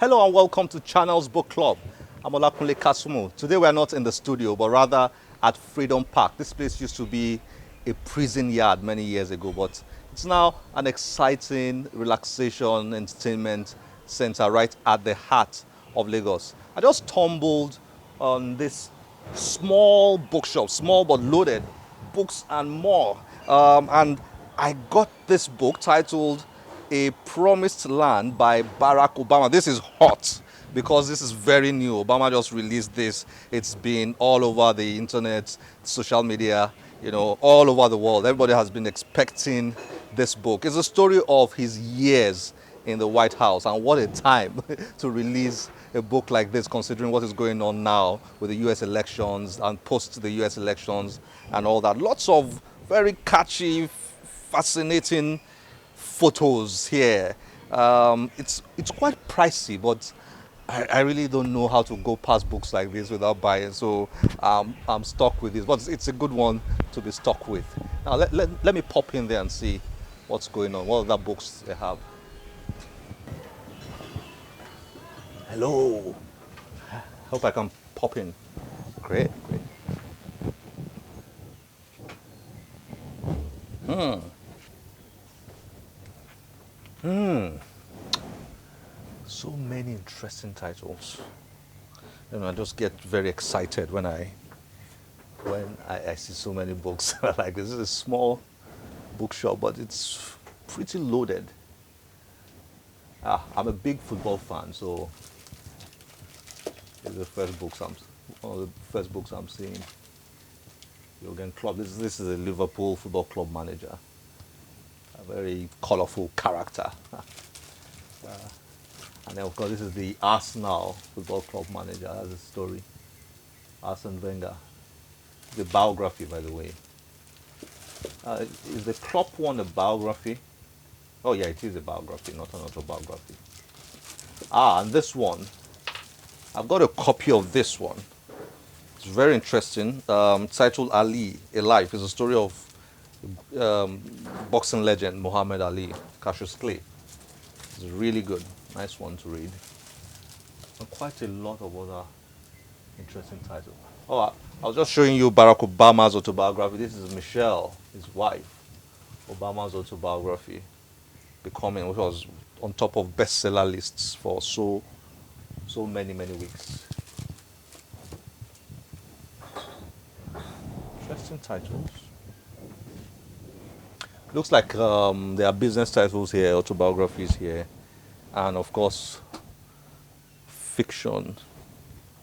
Hello and welcome to Channels Book Club. I'm Olakunle Kasumu. Today we are not in the studio, but rather at Freedom Park. This place used to be a prison yard many years ago, but it's now an exciting relaxation entertainment center right at the heart of Lagos. I just stumbled on this small bookshop, small but loaded, books and more. And I got this book titled A Promised Land by Barack Obama. This is hot because this is very new. Obama just released this. It's been all over the internet, social media, all over the world. Everybody has been expecting this book. It's a story of his years in the White House, and what a time to release a book like this, considering what is going on now with the US elections and post the US elections and all that. Lots of very catchy, fascinating photos here. It's quite pricey, but I really don't know how to go past books like this without buying. So I'm stuck with this, but it's a good one to be stuck with. Now let me pop in there and see what's going on. What other books they have? Hello. Hope I can pop in. Great, great. So many interesting titles. I just get very excited when I see so many books like this. This is a small bookshop, but it's pretty loaded. I'm a big football fan, so it's one of the first books I'm seeing. Jurgen Klopp. This is a Liverpool Football Club manager. A very colorful character. And then, of course, this is the Arsenal Football Club manager. That's a story. Arsene Wenger. The biography, by the way. Is the Klopp one a biography? Oh, yeah, it is a biography, not an autobiography. And this one, I've got a copy of this one. It's very interesting. Titled Ali, A Life. It's a story of boxing legend Muhammad Ali, Cassius Clay. It's really good. Nice one to read. And quite a lot of other interesting titles. Oh, I was just showing you Barack Obama's autobiography. This is Michelle, his wife. Obama's autobiography, Becoming, which was on top of bestseller lists for so many weeks. Interesting titles. Looks like there are business titles here, autobiographies here, and of course, fiction.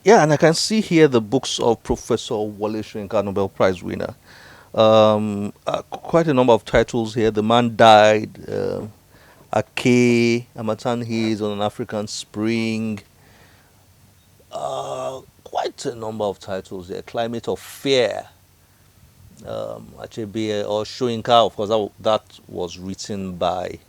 Yeah, and I can see here the books of Professor Wole Soyinka, Nobel Prize winner. Quite a number of titles here. The Man Died, Ake, Amatan Haze on an African Spring. Quite a number of titles here. Climate of Fear. Achebe or Soyinka, of course, that was written by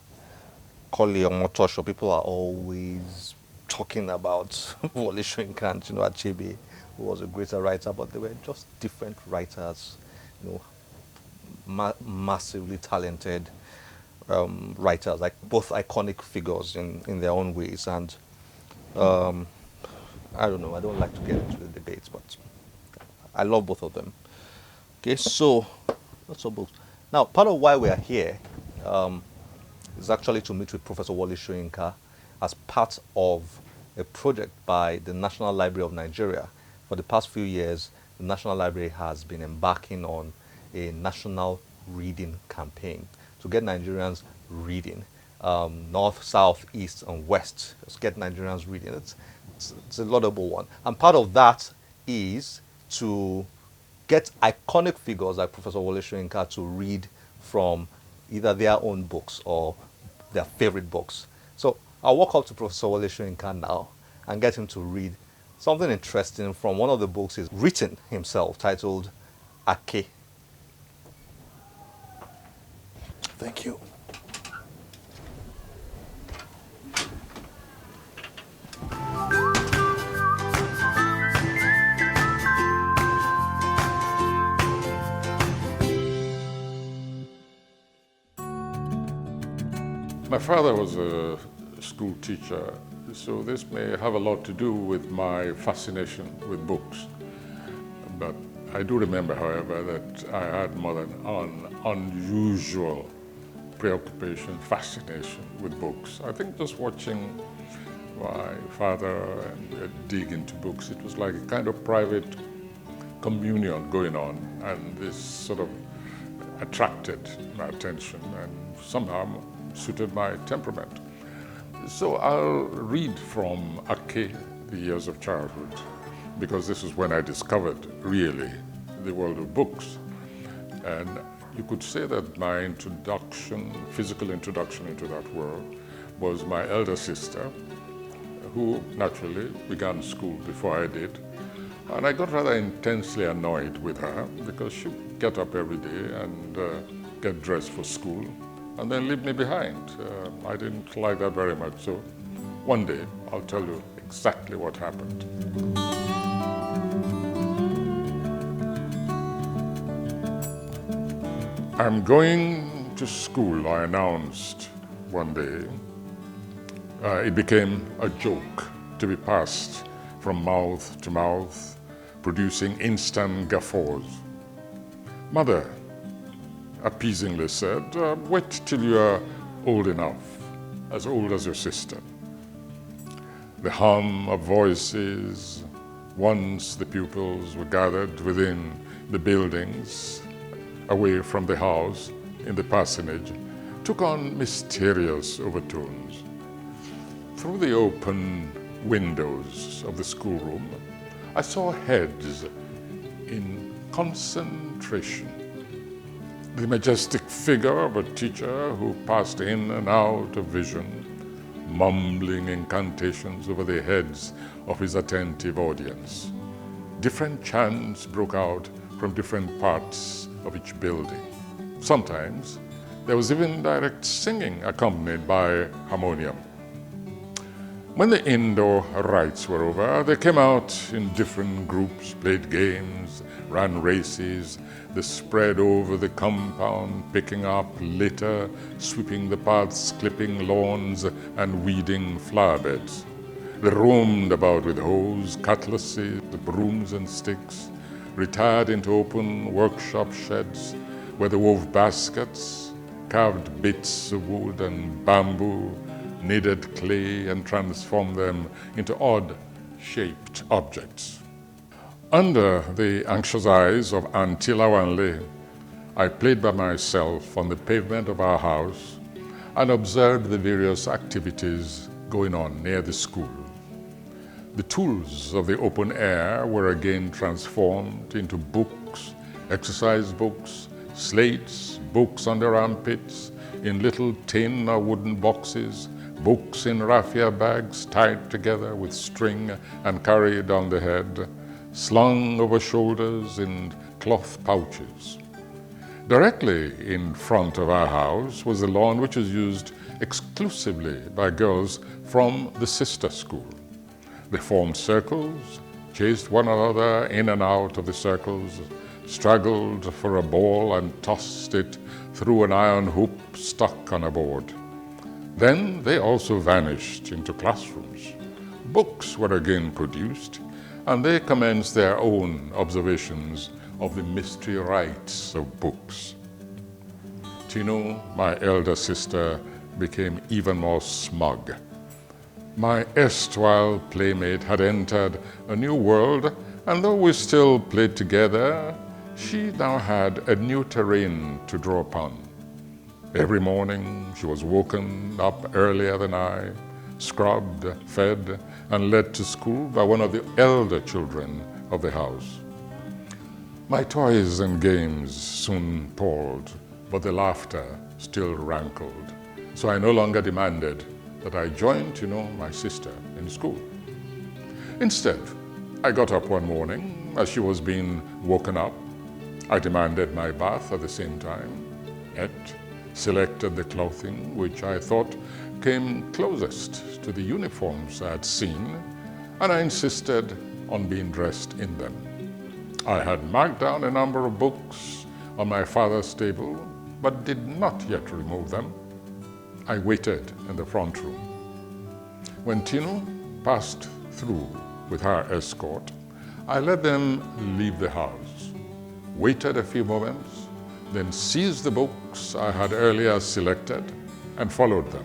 Kole Omotosho. People are always talking about Wole Soyinka and Achebe, who was a greater writer, but they were just different writers, massively talented writers, like both iconic figures in their own ways. And I don't know, I don't like to get into the debates, but I love both of them. Okay, so lots of books. Now, part of why we are here is actually to meet with Professor Wole Soyinka as part of a project by the National Library of Nigeria. For the past few years, the National Library has been embarking on a national reading campaign to get Nigerians reading, north, south, east, and west. Let's get Nigerians reading. It's a laudable one. And part of that is to get iconic figures like Professor Wole Soyinka to read from either their own books or their favorite books. So I'll walk up to Professor Wole Soyinka now and get him to read something interesting from one of the books he's written himself, titled Ake. Thank you. My father was a school teacher. so this may have a lot to do with my fascination with books. But I do remember, however, that I had more than an unusual preoccupation, fascination with books. I think just watching my father dig into books, it was like a kind of private communion going on, and this sort of attracted my attention and somehow suited my temperament. So I'll read from Ake, the years of childhood, because this is when I discovered really the world of books. And you could say that my introduction, physical introduction into that world, was my elder sister, who naturally began school before I did. And I got rather intensely annoyed with her because she'd get up every day and get dressed for school and then leave me behind. I didn't like that very much, so one day I'll tell you exactly what happened. I'm going to school, I announced one day. It became a joke to be passed from mouth to mouth, producing instant guffaws. Mother appeasingly said, wait till you are old enough, as old as your sister. The hum of voices, once the pupils were gathered within the buildings, away from the house, in the parsonage, took on mysterious overtones. Through the open windows of the schoolroom, I saw heads in concentration. The majestic figure of a teacher who passed in and out of vision, mumbling incantations over the heads of his attentive audience. Different chants broke out from different parts of each building. Sometimes there was even direct singing accompanied by harmonium. When the indoor rites were over, they came out in different groups, played games, ran races. They spread over the compound, picking up litter, sweeping the paths, clipping lawns, and weeding flower beds. They roamed about with hoes, cutlasses, brooms and sticks, retired into open workshop sheds where they wove baskets, carved bits of wood and bamboo, kneaded clay and transformed them into odd-shaped objects. Under the anxious eyes of Auntie Lawanle, I played by myself on the pavement of our house and observed the various activities going on near the school. The tools of the open air were again transformed into books, exercise books, slates, books under armpits, in little tin or wooden boxes, books in raffia bags tied together with string and carried on the head, slung over shoulders in cloth pouches. Directly in front of our house was the lawn which was used exclusively by girls from the sister school. They formed circles, chased one another in and out of the circles, struggled for a ball and tossed it through an iron hoop stuck on a board. Then they also vanished into classrooms. Books were again produced, and they commenced their own observations of the mystery rites of books. Tino, my elder sister, became even more smug. My erstwhile playmate had entered a new world, and though we still played together, she now had a new terrain to draw upon. Every morning she was woken up earlier than I, scrubbed, fed, and led to school by one of the elder children of the house. My toys and games soon palled, but the laughter still rankled. So I no longer demanded that I join, my sister in school. Instead, I got up one morning as she was being woken up. I demanded my bath at the same time, ate, selected the clothing which I thought came closest to the uniforms I had seen, and I insisted on being dressed in them. I had marked down a number of books on my father's table, but did not yet remove them. I waited in the front room. When Tino passed through with her escort, I let them leave the house, waited a few moments, then seized the books I had earlier selected and followed them.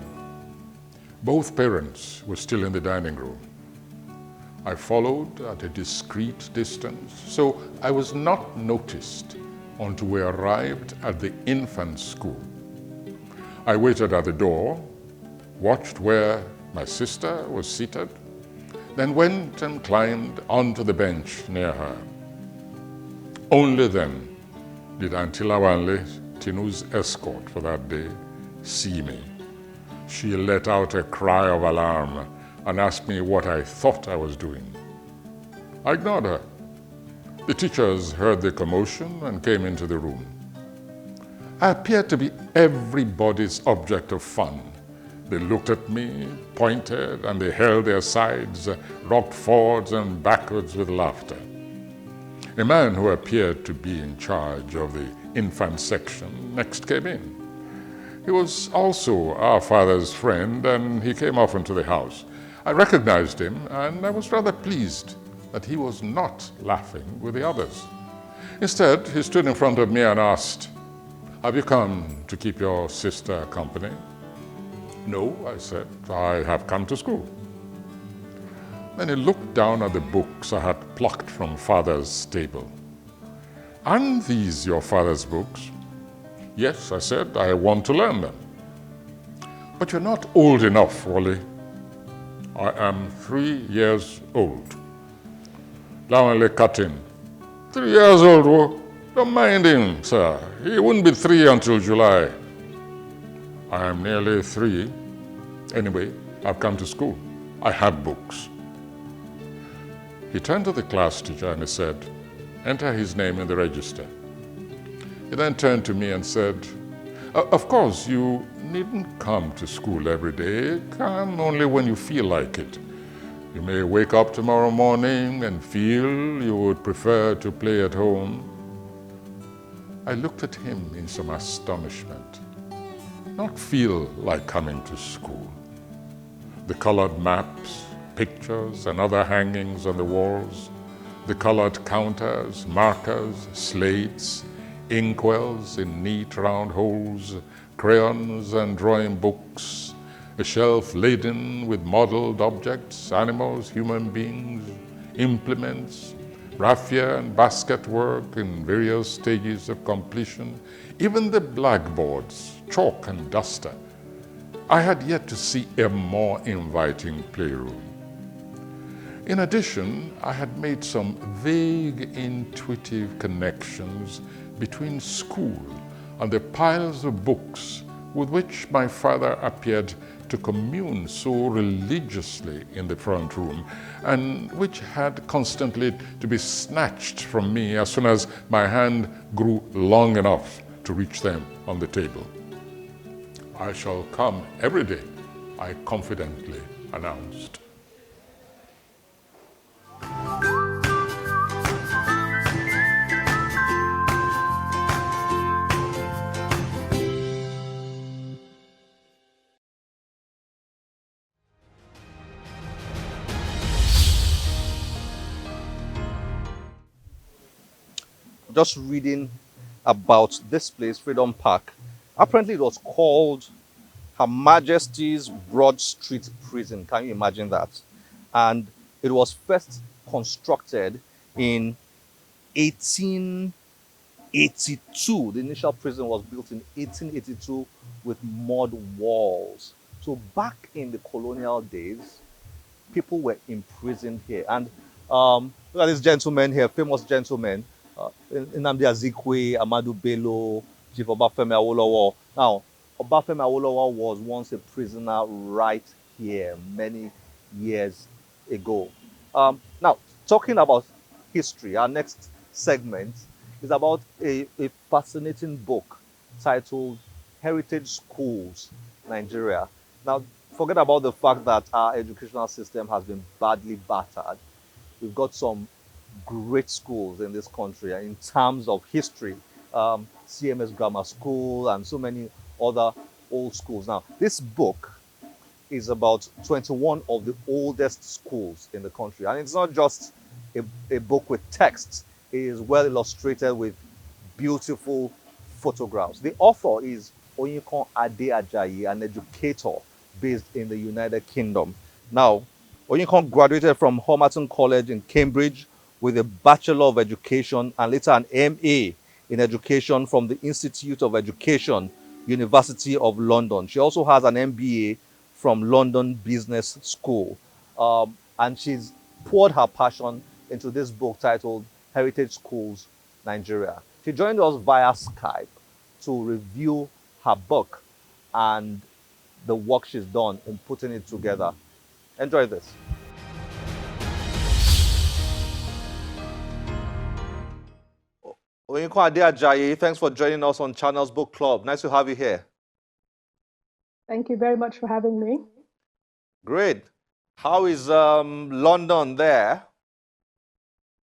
Both parents were still in the dining room. I followed at a discreet distance, so I was not noticed until we arrived at the infant school. I waited at the door, watched where my sister was seated, then went and climbed onto the bench near her. Only then did Auntie Lawanle, Tinu's escort for that day, see me. She let out a cry of alarm and asked me what I thought I was doing. I ignored her. The teachers heard the commotion and came into the room. I appeared to be everybody's object of fun. They looked at me, pointed, and they held their sides, rocked forwards and backwards with laughter. A man who appeared to be in charge of the infant section next came in. He was also our father's friend, and he came often to the house. I recognized him, and I was rather pleased that he was not laughing with the others. Instead, he stood in front of me and asked, "Have you come to keep your sister company?" "No," I said, "I have come to school." Then he looked down at the books I had plucked from father's table. "Aren't these your father's books?" "Yes," I said, "I want to learn them." "But you're not old enough, Wole." "I am 3 years old." Lawanle cut in. 3 years old, Wo? Don't mind him, sir. He wouldn't be 3 until July. "I am nearly 3. Anyway, I've come to school. I have books." He turned to the class teacher and he said, "Enter his name in the register." He then turned to me and said, "Of course, you needn't come to school every day. Come only when you feel like it. You may wake up tomorrow morning and feel you would prefer to play at home." I looked at him in some astonishment. Not feel like coming to school. The colored maps, pictures, and other hangings on the walls, the colored counters, markers, slates, inkwells in neat round holes, crayons and drawing books, a shelf laden with modeled objects, animals, human beings, implements, raffia and basket work in various stages of completion, even the blackboards, chalk and duster. I had yet to see a more inviting playroom. In addition, I had made some vague intuitive connections between school and the piles of books with which my father appeared to commune so religiously in the front room, and which had constantly to be snatched from me as soon as my hand grew long enough to reach them on the table. "I shall come every day," I confidently announced. Just reading about this place, Freedom Park. Apparently, it was called Her Majesty's Broad Street Prison. Can you imagine that? And it was first constructed in 1882. The initial prison was built in 1882 with mud walls. So back in the colonial days, people were imprisoned here. And look at this gentleman here, famous gentleman, Nnamdi Azikiwe, Amadu Bello, Chief Obafemi Awolowo. Now, Obafemi Awolowo was once a prisoner right here many years ago. Now, talking about history, our next segment is about a fascinating book titled Heritage Schools, Nigeria. Now, forget about the fact that our educational system has been badly battered. We've got some great schools in this country in terms of history, CMS Grammar School and so many other old schools. Now, this book is about 21 of the oldest schools in the country. And it's not just a book with text, it is well illustrated with beautiful photographs. The author is Oyinkan Ade Ajayi, an educator based in the United Kingdom. Now, Oyinkan graduated from Homerton College in Cambridge with a Bachelor of Education and later an MA in Education from the Institute of Education, University of London. She also has an MBA from London Business School. And she's poured her passion into this book titled Heritage Schools Nigeria. She joined us via Skype to review her book and the work she's done in putting it together. Enjoy this. Oyinkan Ade Ajayi, thanks for joining us on Channels Book Club. Nice to have you here. Thank you very much for having me. Great. How is London there?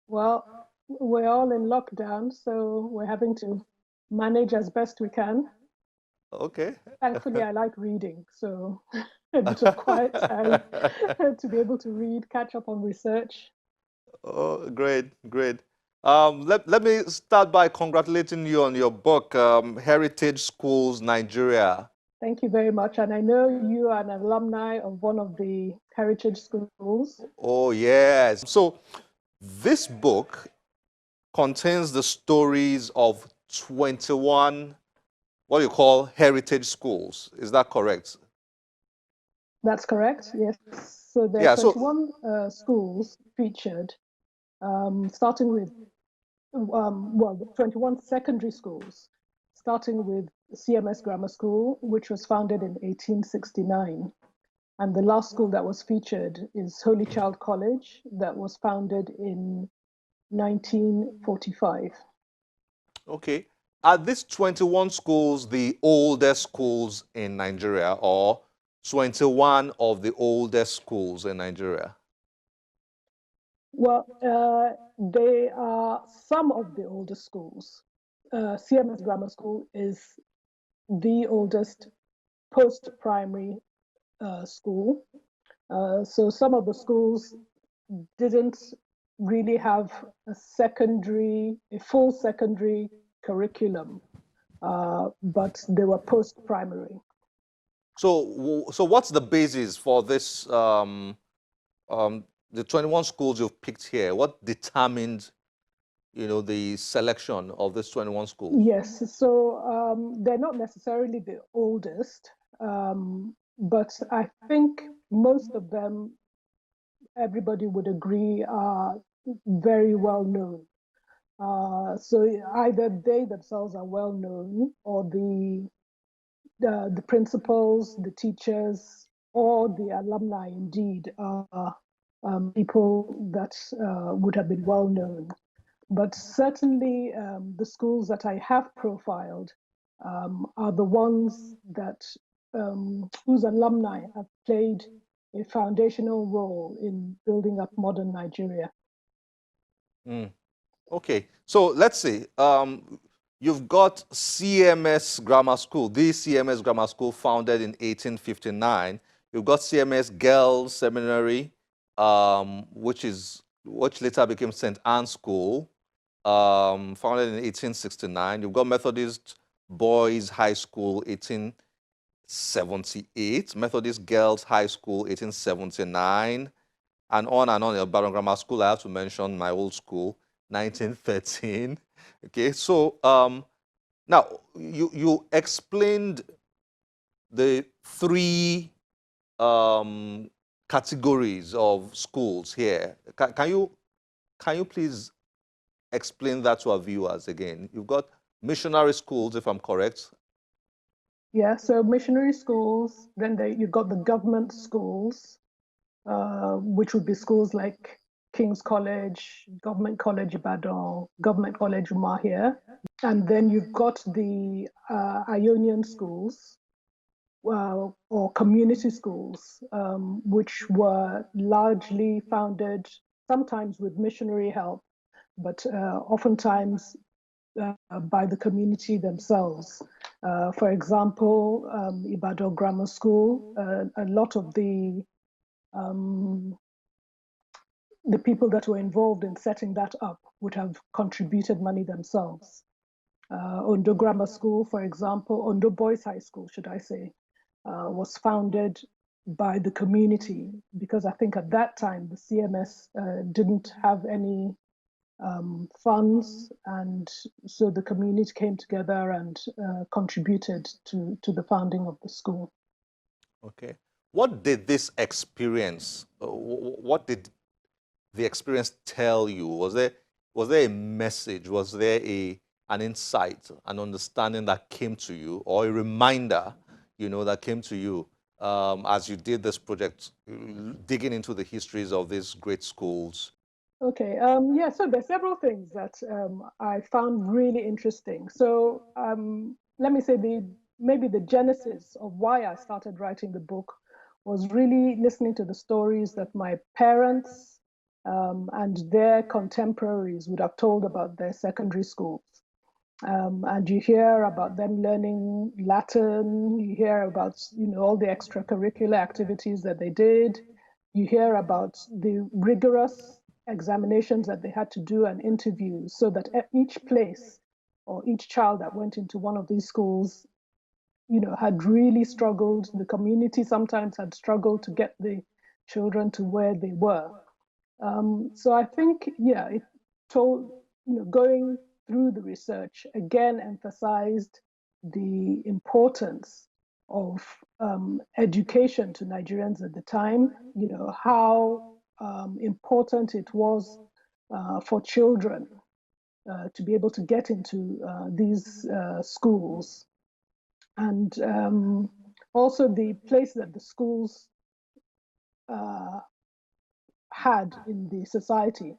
Well, we're all in lockdown, so we're having to manage as best we can. Okay. Thankfully, I like reading, so a bit of quiet time to be able to read, catch up on research. Oh, great, great. Let me start by congratulating you on your book, Heritage Schools Nigeria. Thank you very much. And I know you are an alumni of one of the heritage schools. Oh, yes. So, this book contains the stories of 21, what you call heritage schools. Is that correct? That's correct, yes. So there Yeah, are so 21 schools featured, starting with the 21 secondary schools, starting with CMS Grammar School, which was founded in 1869. And the last school that was featured is Holy Child College, that was founded in 1945. okay. Are these 21 schools the oldest schools in Nigeria or 21 of the oldest schools in Nigeria? Well, they are some of the oldest schools. CMS Grammar School is the oldest post-primary school. So some of the schools didn't really have a full secondary curriculum, but they were post-primary. So what's the basis for this, the 21 schools you've picked here? What determined, the selection of these 21 schools? Yes, so they're not necessarily the oldest, but I think most of them, everybody would agree, are very well known. So either they themselves are well known, or the principals, the teachers, or the alumni indeed are people that would have been well known. But certainly the schools that I have profiled are the ones that whose alumni have played a foundational role in building up modern Nigeria. Mm. Okay, so let's see. You've got CMS Grammar School, the CMS Grammar School founded in 1859. You've got CMS Girls Seminary, which later became St. Anne's School, founded in 1869. You've got Methodist Boys High School, 1878. Methodist Girls High School, 1879. And on. Your Baron Grammar School, I have to mention my old school, 1913. Okay, so now you explained the three categories of schools here. Can you please explain that to our viewers again? You've got missionary schools, if I'm correct. Yeah, so missionary schools, then you've got the government schools, which would be schools like King's College, Government College Ibadan, Government College Umahia. And then you've got the Ionian schools, or community schools, which were largely founded sometimes with missionary help, but oftentimes by the community themselves. For example, Ibadan Grammar School, a lot of um, the people that were involved in setting that up would have contributed money themselves. Ondo Grammar School, for example, Ondo Boys High School, should I say, was founded by the community because I think at that time the CMS didn't have any funds, and so the community came together and contributed to the founding of the school. Okay. What did this experience, what did the experience tell you? Was there a message? Was there an insight, an understanding that came to you, or a reminder, that came to you as you did this project, digging into the histories of these great schools? Okay, yeah, so there's several things that I found really interesting. So let me say maybe the genesis of why I started writing the book was really listening to the stories that my parents and their contemporaries would have told about their secondary schools. And you hear about them learning Latin, you hear about all the extracurricular activities that they did, you hear about the rigorous examinations that they had to do and interviews so that each place or each child that went into one of these schools had really struggled. The community sometimes had struggled to get the children to where they were. So I think, yeah, it told, going through the research again emphasized the importance of education to Nigerians at the time, how important it was for children to be able to get into these schools. And also the place that the schools had in the society.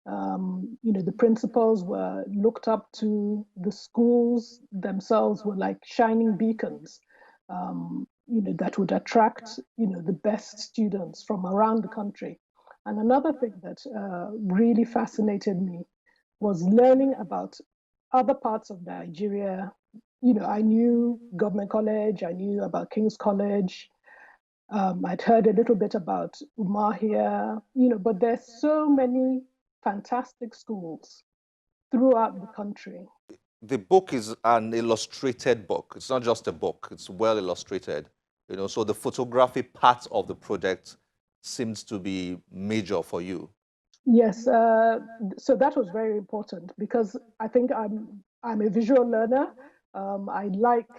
The principals were looked up to, the schools themselves were like shining beacons, that would attract, the best students from around the country. And another thing that really fascinated me was learning about other parts of Nigeria. I knew Government College, I knew about King's College, I'd heard a little bit about Umahia, but there's so many fantastic schools throughout the country. The book is an illustrated book. It's not just a book, it's well illustrated. So the photography part of the project seems to be major for you. Yes, so that was very important because I think I'm a visual learner. I like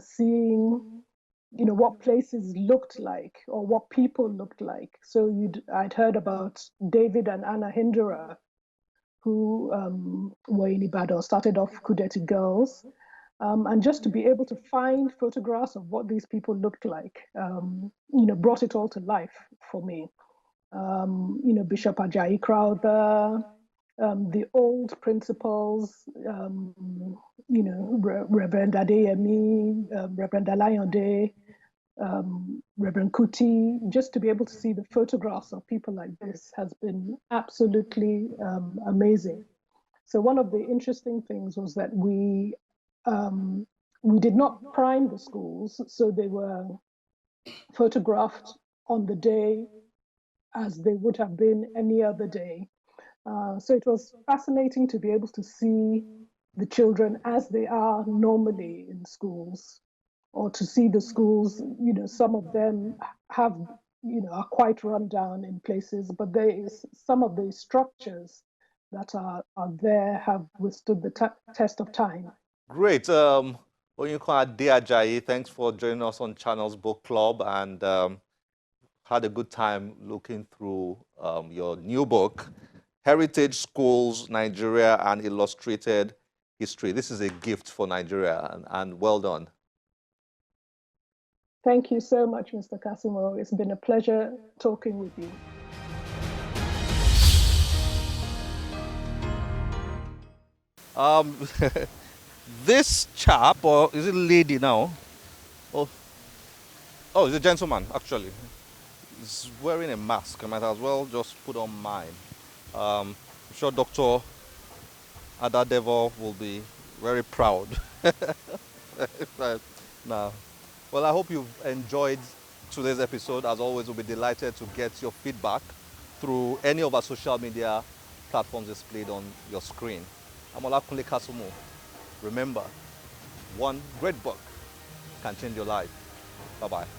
seeing what places looked like or what people looked like. So I'd heard about David and Anna Hindera, who were in Ibadan, started off Kudeti Girls. And just to be able to find photographs of what these people looked like, brought it all to life for me. Bishop Ajayi Crowther, the old principals, Reverend Adeyemi, Reverend Alayande, Reverend Kuti, just to be able to see the photographs of people like this has been absolutely amazing. So one of the interesting things was that we did not prime the schools, so they were photographed on the day as they would have been any other day. So it was fascinating to be able to see the children as they are normally in schools, or to see the schools, some of them have, are quite run down in places, but there is some of the structures that are there have withstood the test of time. Great. Soyinka Ajayi, thanks for joining us on Channels Book Club, and had a good time looking through your new book, Heritage Schools, Nigeria, and Illustrated History. This is a gift for Nigeria, and well done. Thank you so much, Mr. Kasimo. It's been a pleasure talking with you. This chap, or is it lady now? Oh, it's a gentleman, actually. He's wearing a mask. I might as well just put on mine. I'm sure Dr. Adadevo will be very proud. Right. Now, well, I hope you've enjoyed today's episode. As always, we'll be delighted to get your feedback through any of our social media platforms displayed on your screen. I'm Olakunle Kasumu. Remember, one great book can change your life. Bye-bye.